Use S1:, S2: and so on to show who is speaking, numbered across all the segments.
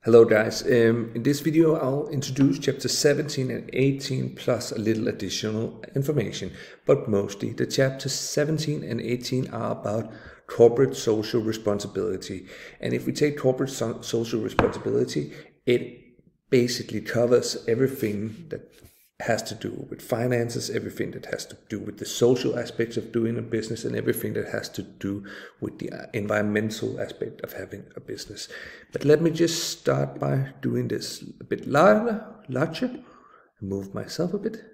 S1: Hello guys, in this video I'll introduce chapter 17 and 18 plus a little additional information, but mostly the chapters 17 and 18 are about corporate social responsibility. And if we take corporate social responsibility, it basically covers everything that has to do with finances, everything that has to do with the social aspects of doing a business, and everything that has to do with the environmental aspect of having a business. But let me just start by doing this a bit larger, move myself a bit.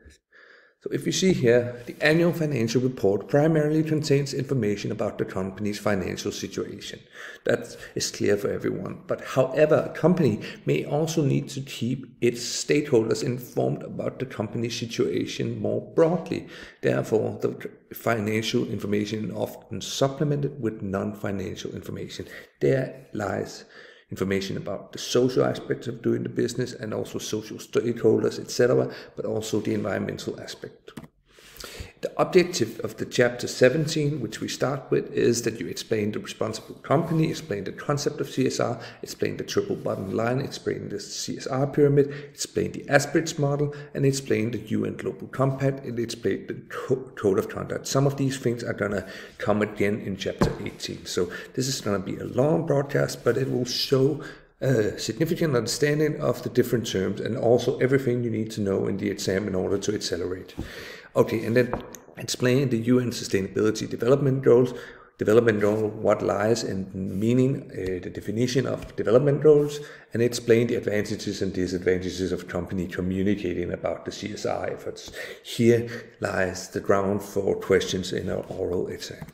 S1: So if you see here, the annual financial report primarily contains information about the company's financial situation. That is clear for everyone. But however, a company may also need to keep its stakeholders informed about the company's situation more broadly. Therefore, the financial information is often supplemented with non-financial information. There lies information about the social aspects of doing the business and also social stakeholders, etc., but also the environmental aspect. The objective of the chapter 17, which we start with, is that you explain the responsible company, explain the concept of CSR, explain the triple bottom line, explain the CSR pyramid, explain the Asbridge model, and explain the UN Global Compact, and explain the code of conduct. Some of these things are going to come again in chapter 18. So this is going to be a long broadcast, but it will show a significant understanding of the different terms and also everything you need to know in the exam in order to accelerate. Okay, and then explain the UN Sustainability Development Goals. Development goal, what lies in meaning, the definition of development goals, and explain the advantages and disadvantages of company communicating about the CSR efforts. Here lies the ground for questions in our oral exam.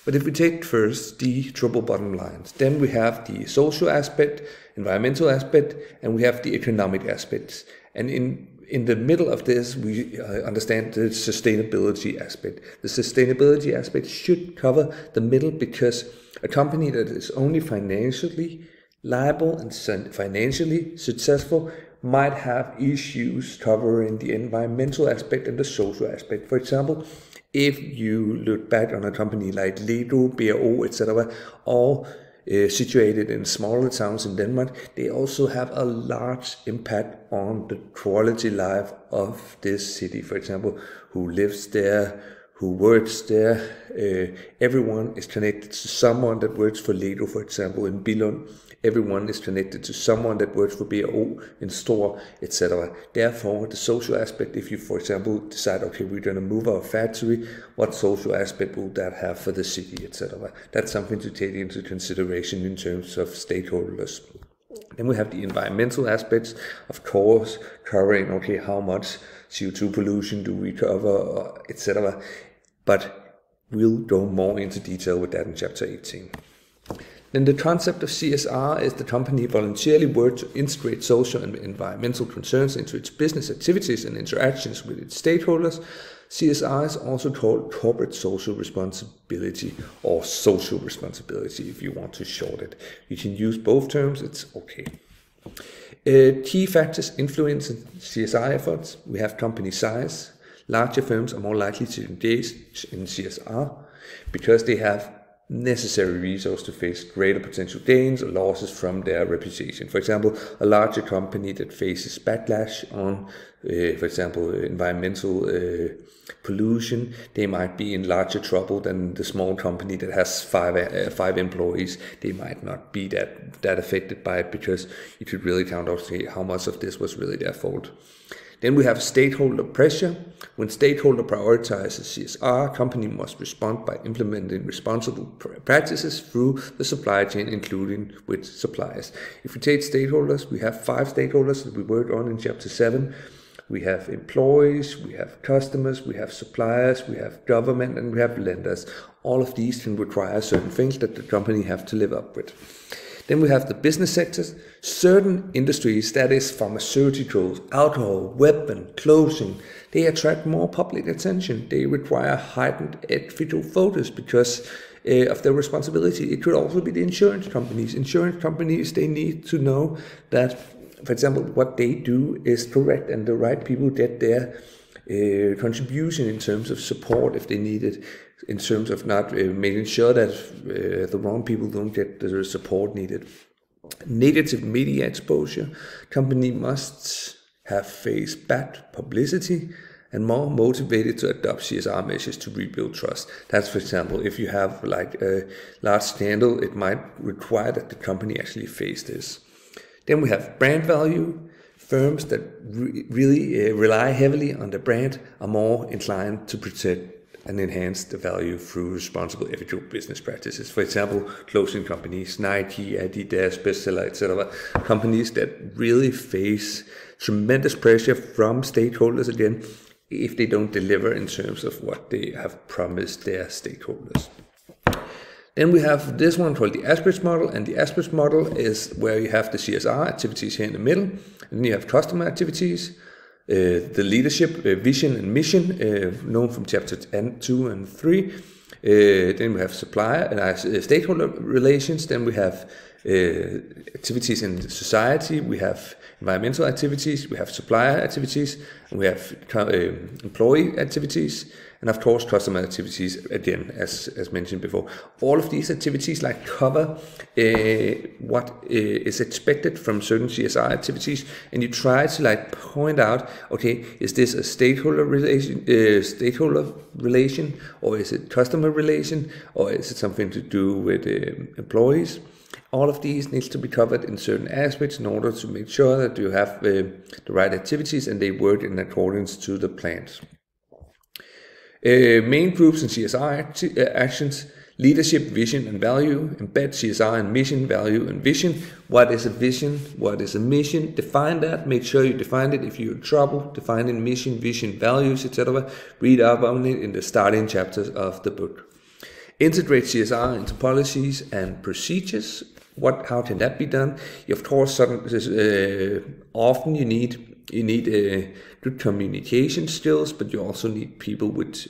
S1: But if we take first the triple bottom lines, then we have the social aspect, environmental aspect, and we have the economic aspects. And in the middle of this, we understand the sustainability aspect. The sustainability aspect should cover the middle because a company that is only financially liable and financially successful might have issues covering the environmental aspect and the social aspect. For example, if you look back on a company like Lego, BRO, etc., all situated in smaller towns in Denmark, they also have a large impact on the quality life of this city. For example, who lives there, who works there. Everyone is connected to someone that works for Lego, for example, in Billund. Everyone is connected to someone that works for BRO in Store, etc. Therefore, the social aspect, if you, for example, decide, okay, we're going to move our factory, what social aspect will that have for the city, etc. That's something to take into consideration in terms of stakeholders. Then we have the environmental aspects, of course, covering, okay, how much CO2 pollution do we cover, etc. But we'll go more into detail with that in chapter 18. Then the concept of CSR is the company voluntarily work to integrate social and environmental concerns into its business activities and interactions with its stakeholders. CSR is also called corporate social responsibility or social responsibility if you want to short it. You can use both terms, it's okay. Key factors influencing CSR efforts. We have company size. Larger firms are more likely to engage in CSR because they have necessary resources to face greater potential gains or losses from their reputation. For example, a larger company that faces backlash on, for example, environmental pollution, they might be in larger trouble than the small company that has five employees. They might not be that affected by it because you could really count out how much of this was really their fault. Then we have stakeholder pressure. When stakeholder prioritizes CSR, company must respond by implementing responsible practices through the supply chain, including with suppliers. If we take stakeholders, we have 5 stakeholders that we worked on in chapter 7. We have employees, we have customers, we have suppliers, we have government, and we have lenders. All of these can require certain things that the company have to live up with. Then we have the business sectors. Certain industries, that is pharmaceuticals, alcohol, weapon, clothing, they attract more public attention. They require heightened ethical focus because of their responsibility. It could also be the insurance companies. Insurance companies, they need to know that, for example, what they do is correct and the right people get their contribution in terms of support if they need it, in terms of not making sure that the wrong people don't get the support needed. Negative media exposure. Company must have faced bad publicity and more motivated to adopt CSR measures to rebuild trust. That's, for example, if you have like a large scandal, it might require that the company actually face this. Then we have brand value. Firms that really rely heavily on the brand are more inclined to protect and enhance the value through responsible ethical business practices. For example, clothing companies, Nike, Adidas, Bestseller, etc. Companies that really face tremendous pressure from stakeholders again if they don't deliver in terms of what they have promised their stakeholders. Then we have this one called the Asper's model, and the Asper's model is where you have the CSR activities here in the middle, and then you have customer activities, the leadership, vision and mission, known from chapter 2 and 3. Then we have supplier and stakeholder relations. Then we have activities in society. We have environmental activities. We have supplier activities, and we have employee activities. And of course, customer activities, again, as mentioned before. All of these activities cover what is expected from certain CSR activities, and you try to point out, okay, is this a stakeholder relation, or is it customer relation, or is it something to do with employees? All of these needs to be covered in certain aspects in order to make sure that you have the right activities and they work in accordance to the plans. Main groups in CSR actions: leadership, vision and value. Embed CSR in mission, value and vision. What is a vision? What is a mission? Define that. Make sure you define it. If you're in trouble defining mission, vision, values, etc., read up on it in the starting chapters of the book. Integrate CSR into policies and procedures. How can that be done? Of course, often you need good communication skills, but you also need people with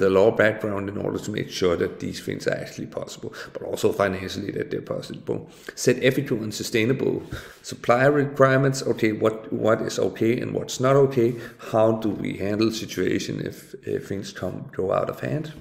S1: a law background in order to make sure that these things are actually possible, but also financially that they're possible. Set ethical and sustainable supplier requirements. Okay, what is okay and what's not okay? How do we handle situation if things go out of hand?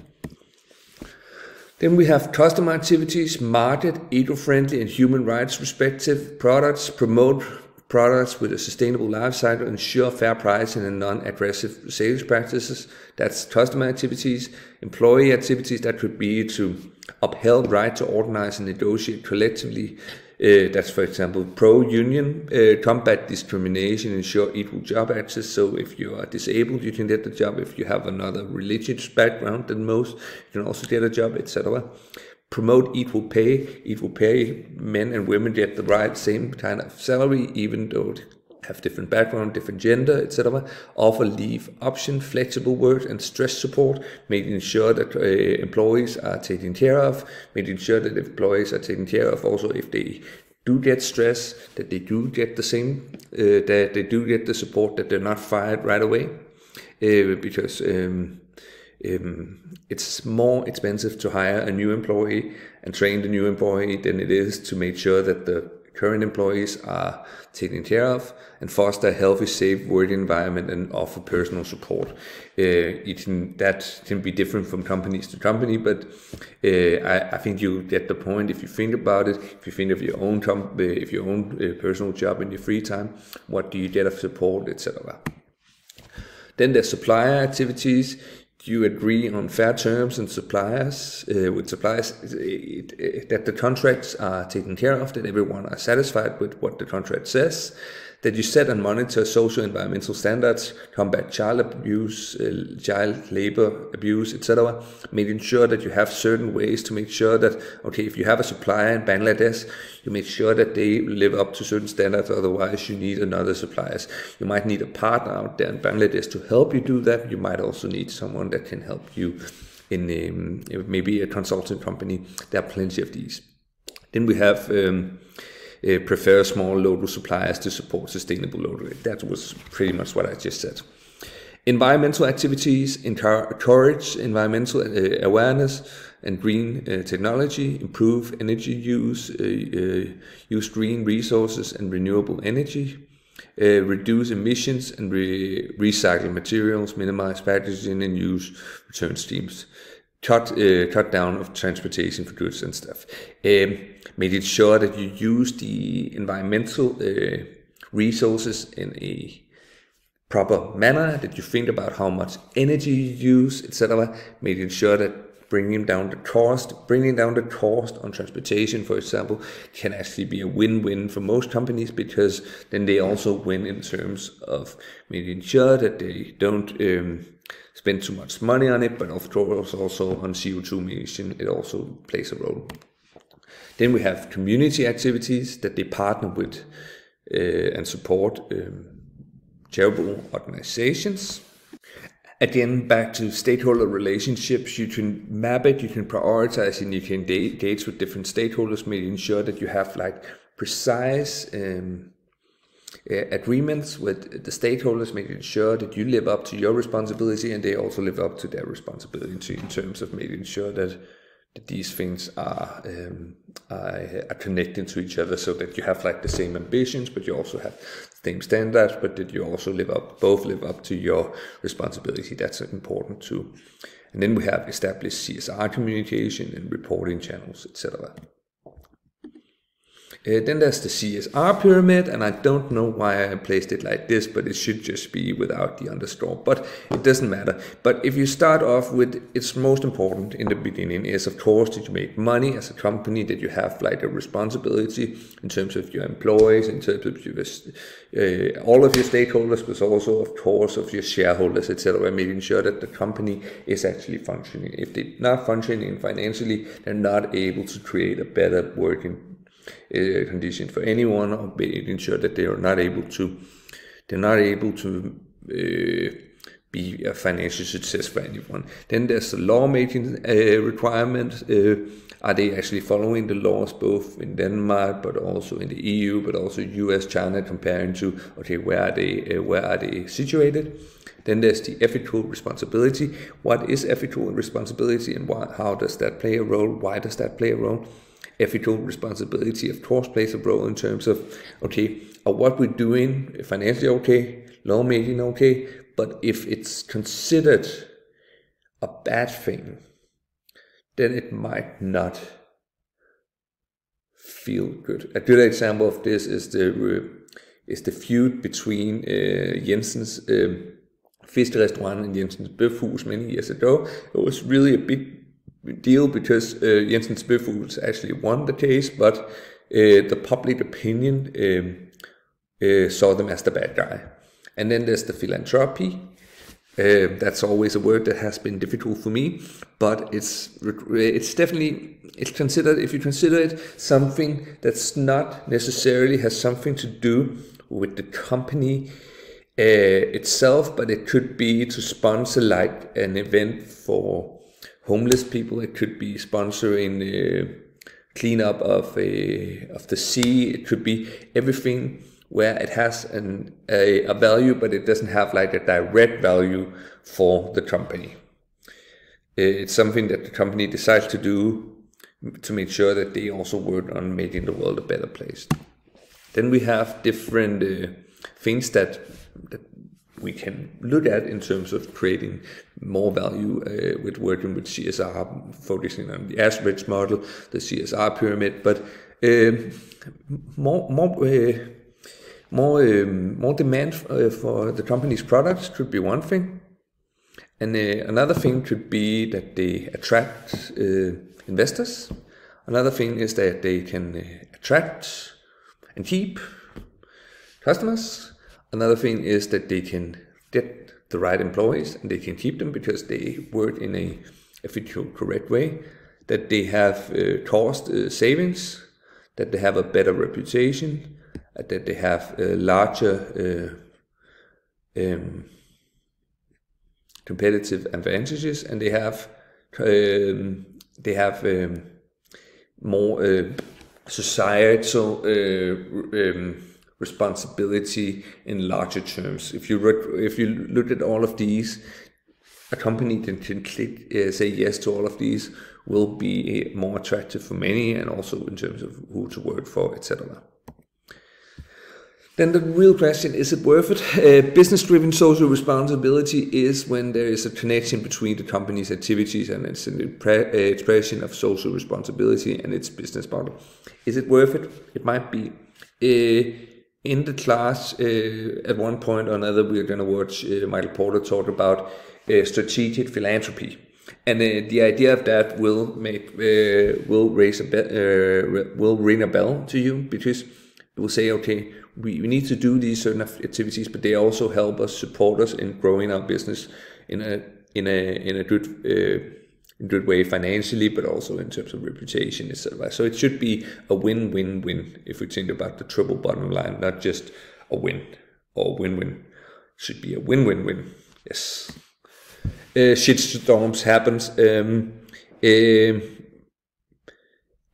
S1: Then we have customer activities: market, eco-friendly and human rights respective products, promote products with a sustainable life cycle, ensure fair pricing and non-aggressive sales practices. That's customer activities. Employee activities, that could be to uphold right to organize and negotiate collectively. That's, for example, pro-union, combat discrimination, ensure equal job access. So if you are disabled, you can get the job. If you have another religious background than most, you can also get a job, etc. Promote equal pay. Equal pay, men and women get the same kind of salary, even though they have different background, different gender, etc. Offer leave option, flexible work and stress support, making sure that employees are taken care of, making sure that employees are taken care of also if they do get stress, that they do get the same, that they do get the support, that they're not fired right away, because it's more expensive to hire a new employee and train the new employee than it is to make sure that the current employees are taken care of and foster a healthy, safe working environment and offer personal support. That can be different from companies to company, but I think you get the point if you think about it. If you think of your own personal job in your free time, what do you get of support, etc. Then there's supplier activities. You agree on fair terms and suppliers with suppliers, that the contracts are taken care of, that everyone are satisfied with what the contract says, that you set and monitor social environmental standards, combat child abuse, child labor abuse, etc. Making sure that you have certain ways to make sure that, okay, if you have a supplier in Bangladesh, you make sure that they live up to certain standards, otherwise you need another suppliers. You might need a partner out there in Bangladesh to help you do that. You might also need someone that can help you in maybe a consulting company. There are plenty of these. Then we have prefer small local suppliers to support sustainable local. That was pretty much what I just said. Environmental activities: encourage environmental awareness and green technology, improve energy use, use green resources and renewable energy, reduce emissions and recycle materials, minimize packaging and use return streams. cut down of transportation for goods and stuff. Making sure that you use the environmental resources in a proper manner, that you think about how much energy you use, etc. Making sure that bringing down the cost on transportation, for example, can actually be a win-win for most companies, because then they also win in terms of making sure that they don't spend too much money on it, but of course also on CO2 emission, it also plays a role. Then we have community activities that they partner with and support charitable organizations. Again, back to stakeholder relationships, you can map it, you can prioritize, and you can engage with different stakeholders, making sure that you have like precise agreements with the stakeholders, making sure that you live up to your responsibility and they also live up to their responsibility in terms of making sure that these things are connected to each other, so that you have like the same ambitions, but you also have the same standards, but that you also both live up to your responsibility. That's important too. And then we have established CSR communication and reporting channels, etc. Then there's the CSR pyramid, and I don't know why I placed it like this, but it should just be without the underscore, but it doesn't matter. But if you start off with, it's most important in the beginning is, of course, that you make money as a company, that you have like a responsibility in terms of your employees, in terms of your, all of your stakeholders, but also, of course, of your shareholders, etc., making sure that the company is actually functioning. If they're not functioning financially, they're not able to create a better working condition for anyone, or making sure that they are not able to be a financial success for anyone. Then there's the lawmaking requirement. Are they actually following the laws both in Denmark, but also in the EU, but also US, China, comparing to, okay, where are they situated? Then there's the ethical responsibility. What is ethical responsibility, and how does that play a role? Why does that play a role? Ethical responsibility, of course, plays a role in terms of, okay, are what we're doing financially okay, lawmaking okay, but if it's considered a bad thing, then it might not feel good. A good example of this is the feud between Jensen's Fiskerestaurant and Jensen's Bøfhus many years ago. It was really a big deal because Jensen's Bøfhus actually won the case, but the public opinion saw them as the bad guy. And then there's the philanthropy. That's always a word that has been difficult for me, but it's definitely, it's considered, if you consider it something that's not necessarily has something to do with the company itself, but it could be to sponsor like an event for homeless people. It could be sponsoring cleanup of the sea. It could be everything where it has a value, but it doesn't have like a direct value for the company. It's something that the company decides to do to make sure that they also work on making the world a better place. Then we have different things that we can look at in terms of creating more value with working with CSR, focusing on the Asbridge model, the CSR pyramid, but more demand for the company's products could be one thing, and another thing could be that they attract investors. Another thing is that they can attract and keep customers. Another thing is that they can get the right employees and they can keep them because they work in a ethical, correct way. That they have cost savings, that they have a better reputation, that they have larger competitive advantages, and they have more societal responsibility in larger terms. If you look at all of these, a company that can say yes to all of these will be more attractive for many, and also in terms of who to work for, etc. Then the real question, is it worth it? Business-driven social responsibility is when there is a connection between the company's activities and it's an expression of social responsibility and its business model. Is it worth it? It might be. In the class, at one point or another, we're going to watch Michael Porter talk about strategic philanthropy. And the idea of that will ring a bell to you, because it will say, okay, we need to do these certain activities, but they also help us, support us in growing our business in a good way financially, but also in terms of reputation, etc. So it should be a win-win-win if we think about the triple bottom line, not just a win or win-win. It should be a win-win-win. Yes. Shitstorms happens.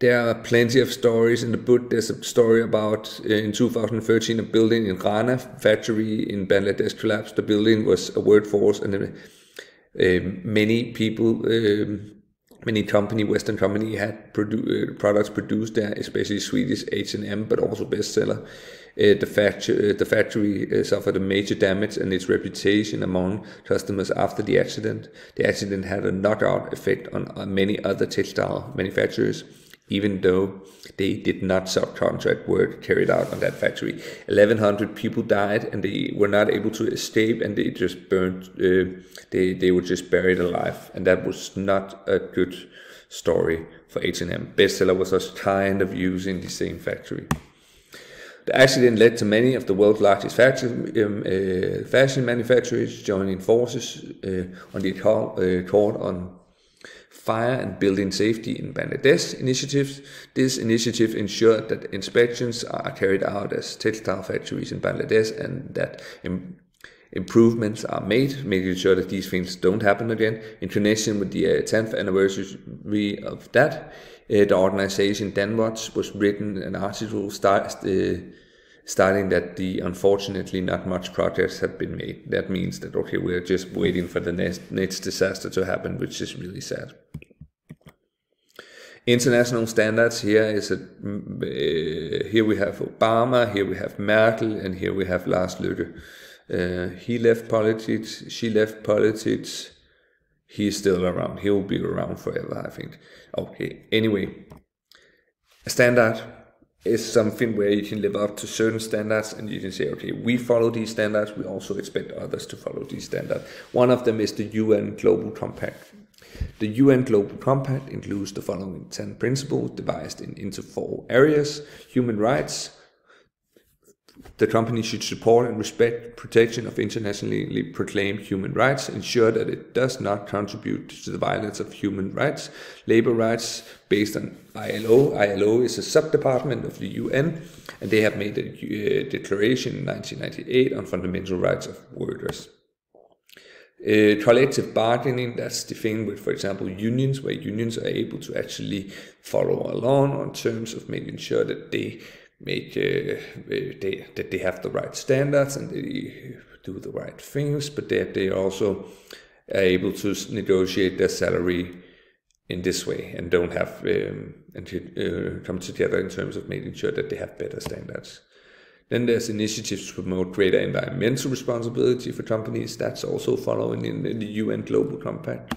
S1: There are plenty of stories in the book. There's a story about in 2013 a building in Rana factory in Bangladesh collapsed. The building was a workforce, and many people, Western company had products produced there, especially Swedish H&M, but also bestseller. The factory suffered a major damage and its reputation among customers after the accident. The accident had a knockout effect on many other textile manufacturers, even though they did not subcontract work carried out on that factory. 1,100 people died, and they were not able to escape, and they just burned. They were just buried alive, and that was not a good story for H&M. Bestseller was just kind of using the same factory. The accident led to many of the world's largest fashion manufacturers joining forces on the Accord on Fire and Building Safety in Bangladesh initiatives. This initiative ensured that inspections are carried out as textile factories in Bangladesh, and that improvements are made, making sure that these things don't happen again. In connection with the 10th anniversary of that, the organization Danwatch was written an article starting that unfortunately not much progress had been made. That means that, okay, we're just waiting for the next disaster to happen, which is really sad. International standards, here we have Obama, here we have Merkel, and here we have Lars Løkke. He left politics, she left politics, he's still around. He will be around forever, I think. Okay, anyway, a standard is something where you can live up to certain standards, and you can say, okay, we follow these standards, we also expect others to follow these standards. One of them is the UN Global Compact. The UN Global Compact includes the following 10 principles divided into 4 areas: human rights. The company should support and respect protection of internationally proclaimed human rights, ensure that it does not contribute to the violence of human rights. Labor rights based on ILO. ILO is a sub-department of the UN, and they have made a declaration in 1998 on fundamental rights of workers. Collective bargaining, that's the thing with, for example, unions, where unions are able to actually follow along on terms of making sure that they that they have the right standards and they do the right things, but that they also are able to negotiate their salary in this way and don't have come together in terms of making sure that they have better standards. Then there's initiatives to promote greater environmental responsibility for companies. That's also following in the UN Global Compact.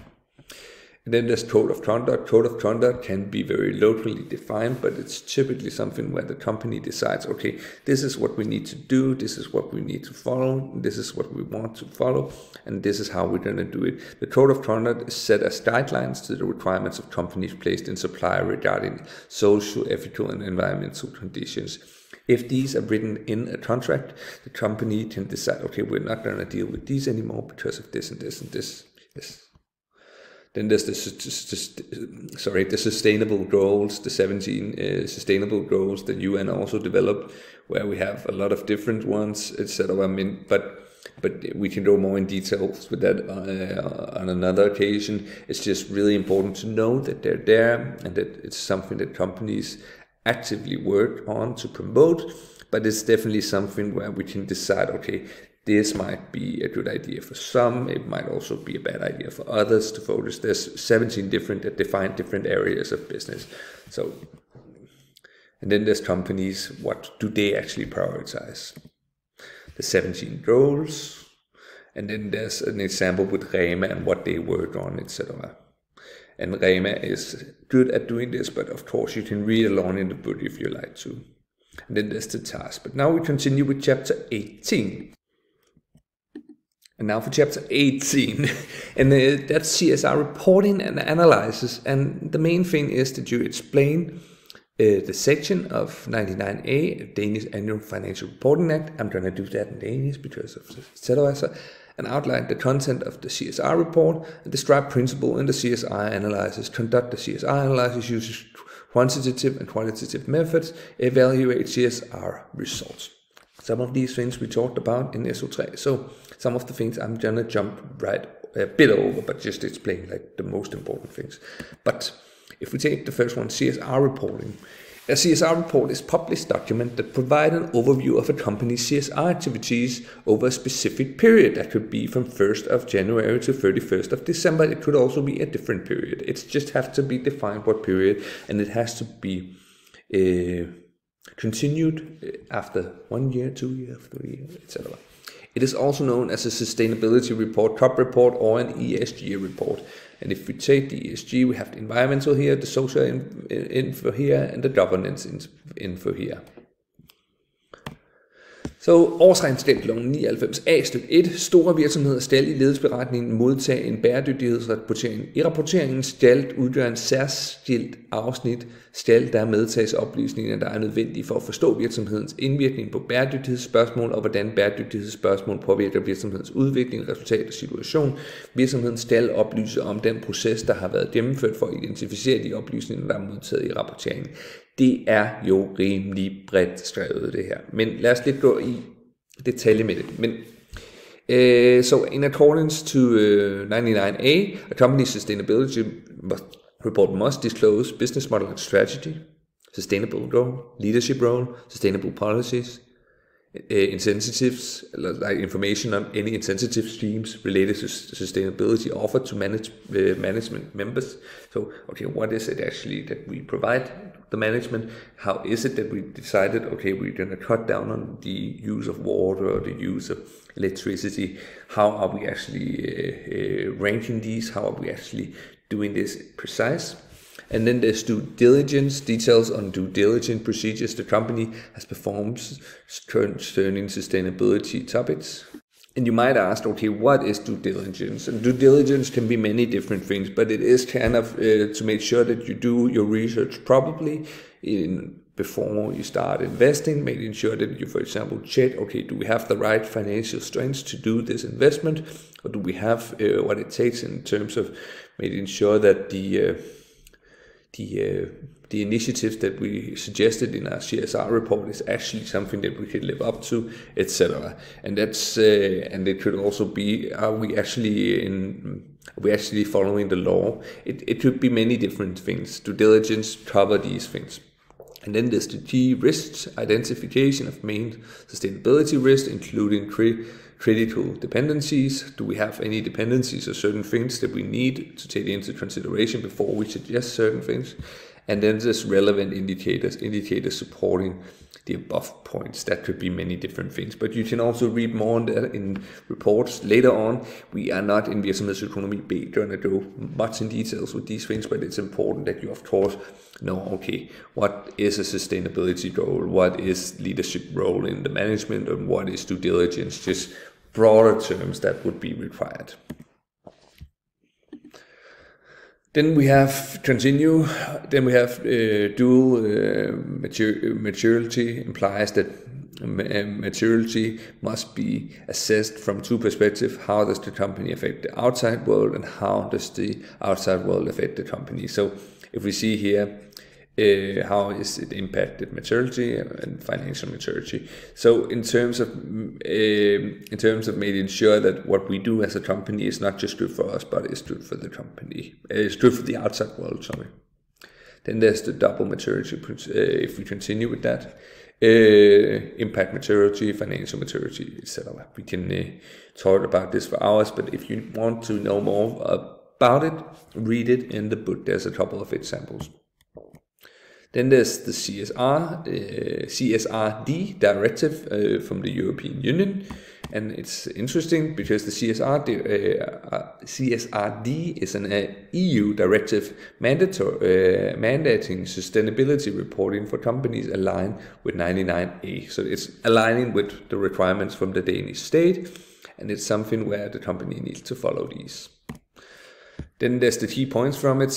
S1: And then there's code of conduct. Code of conduct can be very locally defined, but it's typically something where the company decides, okay, this is what we need to do, this is what we need to follow, this is what we want to follow, and this is how we're going to do it. The code of conduct is set as guidelines to the requirements of companies placed in supply regarding social, ethical, and environmental conditions. If these are written in a contract, the company can decide, okay, we're not going to deal with these anymore because of this and this and this. Yes. Then there's the sustainable goals, the 17 sustainable goals that UN also developed, where we have a lot of different ones, etc. But we can go more in details with that on another occasion. It's just really important to know that they're there and that it's something that companies actively work on to promote, but it's definitely something where we can decide, okay, this might be a good idea for some, it might also be a bad idea for others to focus. There's 17 different that define different areas of business. So, and then there's companies, what do they actually prioritize? the 17 roles. And then there's an example with Rema and what they worked on, etc. And Rema is good at doing this, but of course you can read along in the book if you like to. And then there's the task. But now we continue with chapter 18. And now for chapter 18. And that's CSR reporting and analysis. And the main thing is that you explain the section of 99A, Danish Annual Financial Reporting Act. I'm going to do that in Danish because of the etc. And outline the content of the CSR report, and describe principle in the CSR analysis, conduct the CSR analysis, uses quantitative and qualitative methods, evaluate CSR results. Some of these things we talked about in SO3. So some of the things I'm gonna jump right a bit over, but just explain like the most important things. But if we take the first one, CSR reporting. A CSR report is a published document that provides an overview of a company's CSR activities over a specific period. That could be from 1st of January to 31st of December. It could also be a different period. It just has to be defined what period, and it has to be continued after 1 year, 2 years, 3 years, etc. It is also known as a sustainability report, COP report, or an ESG report. And if we take the ESG, we have the environmental here, the social info here, and the governance info here. Så årsregnskabsloven 99a stykke 1. Store virksomheder skal i ledelsesberetningen modtage en bæredygtighedsrapportering. I rapporteringen skal udgøre en særskilt afsnit, skal der medtages oplysninger, der er nødvendige for at forstå virksomhedens indvirkning på bæredygtighedsspørgsmål, og hvordan bæredygtighedsspørgsmål påvirker virksomhedens udvikling, resultat og situation. Virksomheden skal oplyse om den proces, der har været gennemført for at identificere de oplysninger, der er modtaget i rapporteringen. Det er jo rimelig bredt skrevet det her, men lad os lidt gå i detalje med det. Men so in accordance to 99A, a company's sustainability report must disclose business model and strategy, sustainable goal, leadership role, sustainable policies, incentives, like information on any incentive schemes related to sustainability offered to management members. So, okay, what is it actually that we provide the management? How is it that we decided, okay, we're going to cut down on the use of water or the use of electricity? How are we actually ranking these? How are we actually doing this precise? And then there's due diligence, details on due diligence procedures the company has performed concerning sustainability topics. And you might ask, okay, what is due diligence? And due diligence can be many different things, but it is kind of to make sure that you do your research properly before you start investing, making sure that you, for example, check, okay, do we have the right financial strength to do this investment? Or do we have what it takes in terms of making sure that the initiatives that we suggested in our CSR report is actually something that we can live up to, etc. And that's and it could also be, are we actually following the law? It could be many different things. Due diligence cover these things. And then there's the key risks, identification of main sustainability risks, including critical dependencies. Do we have any dependencies or certain things that we need to take into consideration before we suggest certain things? And then there's relevant indicators supporting the above points. That could be many different things, but you can also read more on that in reports later on. We are not in virksomhedsøkonomi B going to go much in details with these things, but it's important that you of course know, okay, what is a sustainability goal, what is leadership role in the management, and what is due diligence, just broader terms that would be required. Then we have dual maturity implies that maturity must be assessed from two perspectives. How does the company affect the outside world, and how does the outside world affect the company? So if we see here, how is it impacted maturity and financial maturity? So in terms of making sure that what we do as a company is not just good for us, but it's good for the company. It's good for the outside world. Sorry. Then there's the double maturity. If we continue with that, impact maturity, financial maturity, etc. We can talk about this for hours, but if you want to know more about it, read it in the book. There's a couple of examples. Then there's the CSRD directive from the European Union. And it's interesting because the CSRD is an EU directive mandating sustainability reporting for companies aligned with 99A. So it's aligning with the requirements from the Danish state, and it's something where the company needs to follow these. Then there's the key points from it.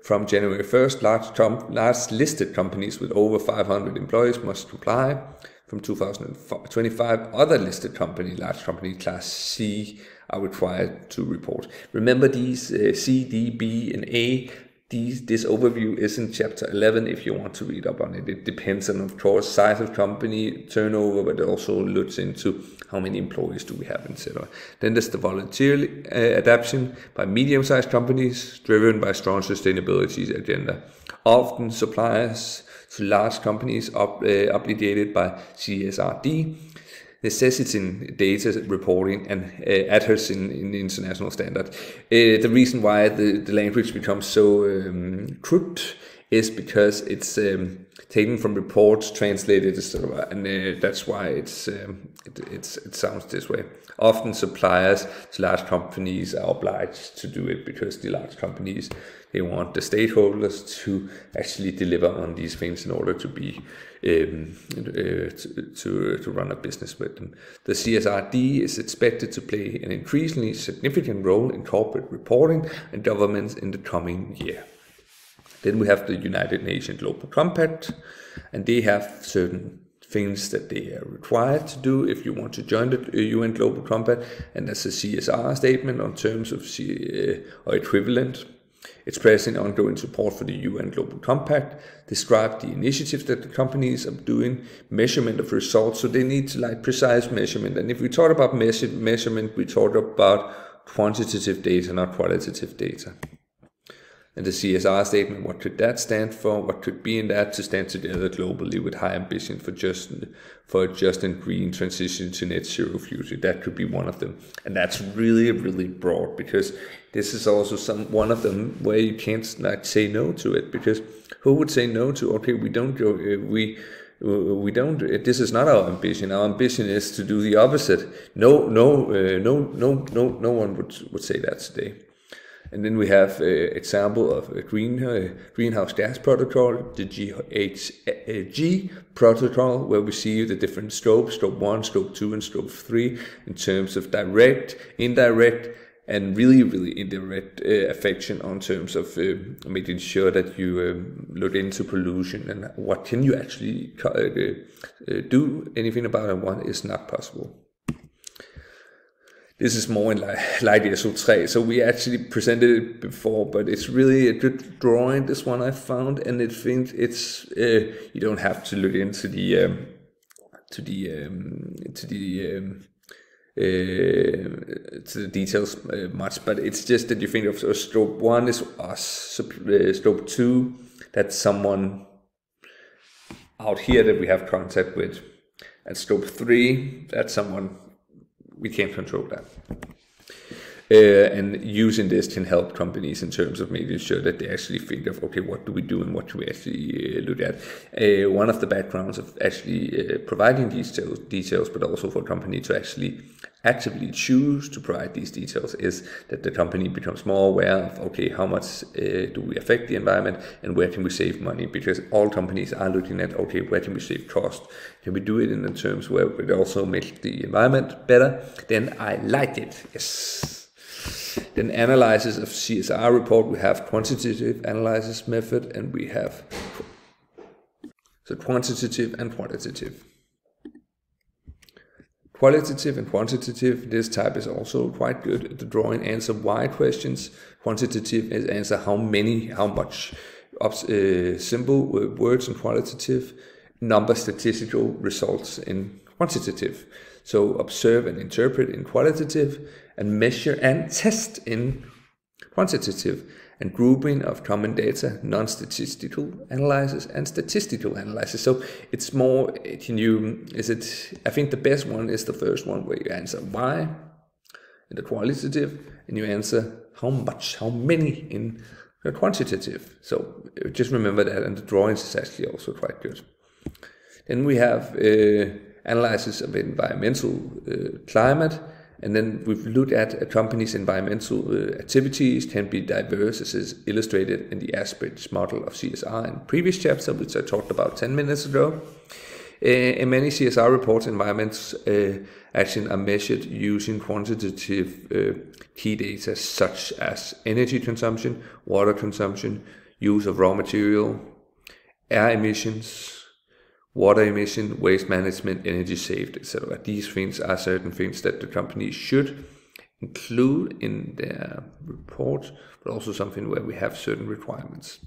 S1: From January 1st, large listed companies with over 500 employees must comply. From 2025, other listed large companies class C are required to report. Remember these C, D, B, and A. This overview is in chapter 11 if you want to read up on it. It depends on, of course, size of company, turnover, but it also looks into how many employees do we have, etc. Then there's the voluntary adoption by medium-sized companies driven by strong sustainability agenda. Often suppliers to large companies obligated by CSRD, necessitating data reporting and adheres in international standard. The reason why the language becomes so crypt is because it's taken from reports, translated, etc., and that's why it sounds this way. Often suppliers to large companies are obliged to do it because the large companies, they want the stakeholders to actually deliver on these things in order to be to run a business with them. The CSRD is expected to play an increasingly significant role in corporate reporting and governance in the coming year. Then we have the United Nations Global Compact, and they have certain things that they are required to do if you want to join the UN Global Compact, and that's a CSR statement on terms of or equivalent, expressing ongoing support for the UN Global Compact, describe the initiatives that the companies are doing, measurement of results, so they need to precise measurement. And if we talk about measurement, we talk about quantitative data, not qualitative data. And the CSR statement, what could that stand for? What could be in that? To stand together globally with high ambition for a just and green transition to net zero future. That could be one of them. And that's really, really broad, because this is also one of them where you can't say no to it, because who would say no to, okay, we don't go, we don't, this is not our ambition. Our ambition is to do the opposite. No one would say that today. And then we have an example of a greenhouse gas protocol, the GHG protocol, where we see the different scopes, scope 1, scope 2, and scope 3, in terms of direct, indirect, and really, really indirect affection on terms of making sure that you look into pollution and what can you actually do anything about and what is not possible. This is more in like ISO 3, so we actually presented it before, but it's really a good drawing, this one I found, and I think it's you don't have to look into the details much, but it's just that you think of scope 1 is us, scope 2 that's someone out here that we have contact with, and scope 3 that's someone we can't control that. And using this can help companies in terms of making sure that they actually think of, okay, what do we do and what do we actually look at? One of the backgrounds of actually providing these details, but also for a company to actually actively choose to provide these details, is that the company becomes more aware of, okay, how much do we affect the environment and where can we save money? Because all companies are looking at, okay, where can we save cost? Can we do it in the terms where it also makes the environment better? Then I like it, yes. Then analysis of CSR report, we have quantitative analysis method, and we have the quantitative and qualitative. Qualitative and quantitative, this type is also quite good. The drawing answer why questions. Quantitative is answer how much. Simple words in qualitative, number statistical results in quantitative. So observe and interpret in qualitative, and measure and test in quantitative, and grouping of common data, non-statistical analysis and statistical analysis. So it's more, I think the best one is the first one, where you answer why in the qualitative, and you answer how much, how many in quantitative. So just remember that, and the drawings is actually also quite good. Then we have analysis of environmental climate, and then we've looked at a company's environmental activities can be diverse, as is illustrated in the Asbridge model of CSR in the previous chapter, which I talked about 10 minutes ago. In many CSR reports, environmental action are measured using quantitative key data such as energy consumption, water consumption, use of raw material, air emissions, water emission, waste management, energy saved, etc. These things are certain things that the company should include in their report, but also something where we have certain requirements.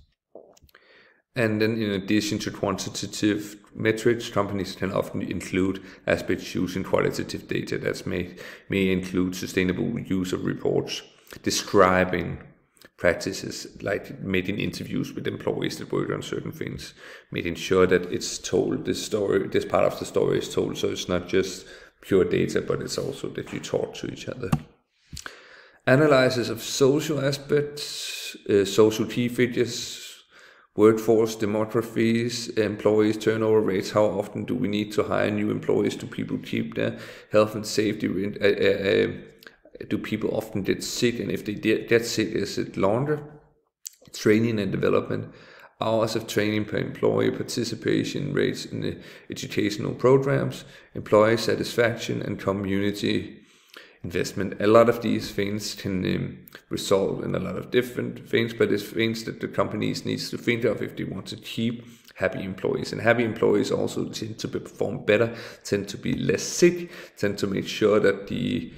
S1: And then in addition to quantitative metrics, companies can often include aspects using qualitative data that may include sustainable use of reports, describing practices like making interviews with employees that work on certain things, making sure that it's told, this part of the story is told, so it's not just pure data, but it's also that you talk to each other. Analysis of social aspects, social key figures, workforce demographies, employees turnover rates, how often do we need to hire new employees, do people keep their health and safety, do people often get sick, and if they get sick, is it longer? Training and development, hours of training per employee, participation rates in the educational programs, employee satisfaction, and community investment. A lot of these things can result in a lot of different things, but it's things that the companies needs to think of if they want to keep happy employees. And happy employees also tend to perform better, tend to be less sick, tend to make sure that the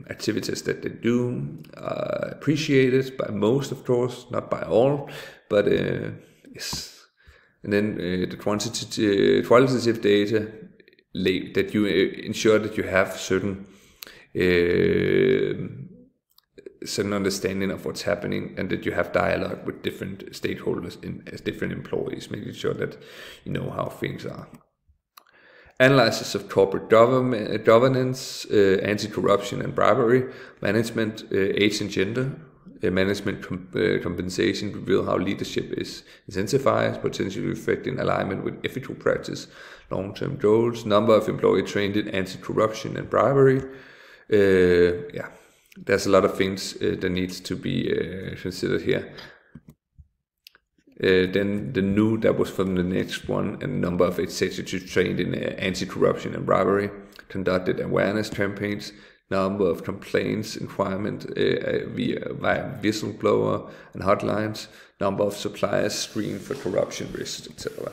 S1: activities that they do are appreciated by most, of course, not by all, but yes. And then the qualitative data that you ensure that you have certain understanding of what's happening, and that you have dialogue with different stakeholders as different employees, making sure that you know how things are. Analysis of corporate governance, anti-corruption and bribery, management, age and gender, management compensation, reveal how leadership is incentivized, potentially affecting alignment with ethical practice, long-term goals, number of employees trained in anti-corruption and bribery. There's a lot of things that needs to be considered here. Then the new, that was from the next one, and number of executives trained in anti-corruption and bribery, conducted awareness campaigns, number of complaints, inquirement via whistleblower and hotlines, number of suppliers screened for corruption risks, etc.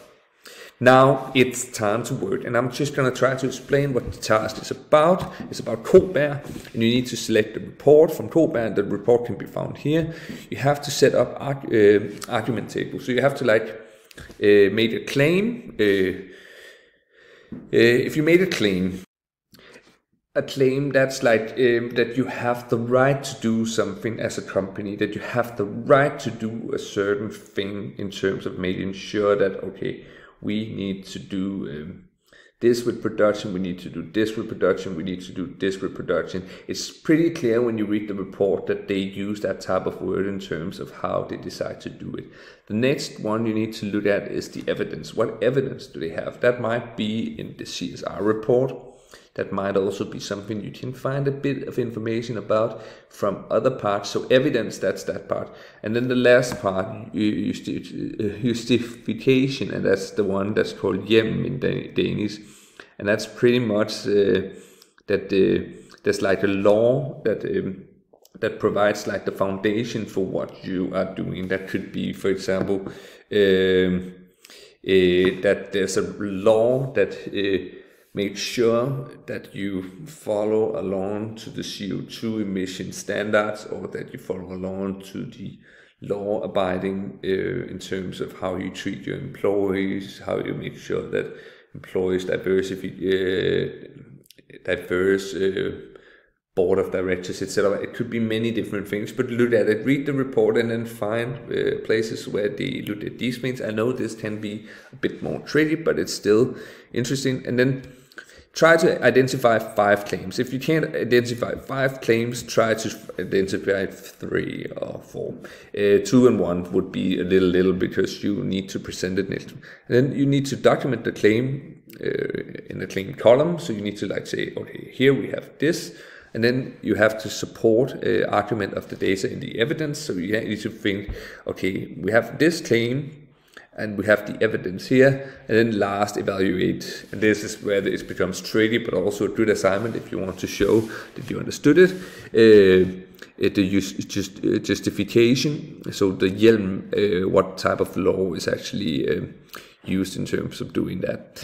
S1: Now it's time to work, and I'm just going to try to explain what the task is about. It's about CoBear, and you need to select the report from CoBear, and the report can be found here. You have to set up argument tables, so you have to make a claim. If you made a claim that's that you have the right to do something as a company, that you have the right to do a certain thing in terms of making sure that, okay, we need to do this with production, we need to do this with production, we need to do this with production. It's pretty clear when you read the report that they use that type of word in terms of how they decide to do it. The next one you need to look at is the evidence. What evidence do they have? That might be in the CSR report. That might also be something you can find a bit of information about from other parts. So evidence, that's that part. And then the last part, justification, and that's the one that's called hjem in Danish. And that's pretty much there's like a law that provides like the foundation for what you are doing. That could be, for example, that there's a law that make sure that you follow along to the CO2 emission standards, or that you follow along to the law abiding in terms of how you treat your employees, how you make sure that employees diverse board of directors, etc. It could be many different things, but look at it, read the report, and then find places where they look at these things. I know this can be a bit more tricky, but it's still interesting. And then try to identify 5 claims. If you can't identify 5 claims, try to identify 3 or 4. 2 and 1 would be a little because you need to present it. And then you need to document the claim in the claim column. So you need to like say, okay, here we have this. And then you have to support argument of the data in the evidence. So you need to think, okay, we have this claim and we have the evidence here, and then last evaluate. And this is where it becomes tricky, but also a good assignment if you want to show that you understood it. The justification, so the Hjelm, what type of law is actually used in terms of doing that.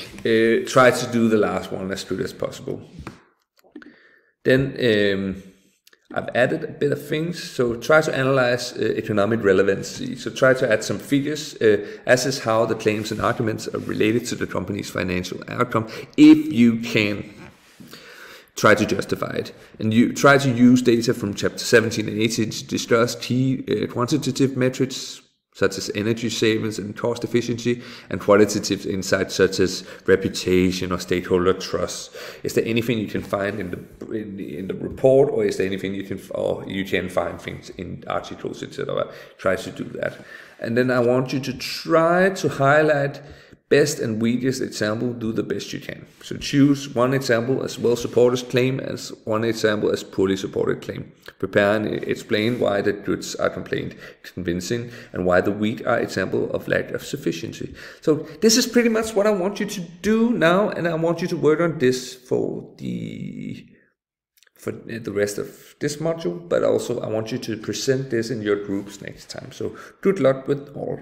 S1: Try to do the last one as good as possible. Then I've added a bit of things, so try to analyze economic relevancy. So try to add some figures, assess how the claims and arguments are related to the company's financial outcome. If you can, try to justify it. And you try to use data from chapter 17 and 18 to discuss key quantitative metrics, such as energy savings and cost efficiency, and qualitative insights such as reputation or stakeholder trust. Is there anything you can find in the report, or is there anything you can find things in articles, etc.? Try to do that. And then I want you to try to highlight best and weakest example. Do the best you can. So choose one example as well-supported claim as one example as poorly supported claim. Prepare and explain why the goods are convincing and why the weak are example of lack of sufficiency. So this is pretty much what I want you to do now, and I want you to work on this for the rest of this module, but also I want you to present this in your groups next time. So good luck with all.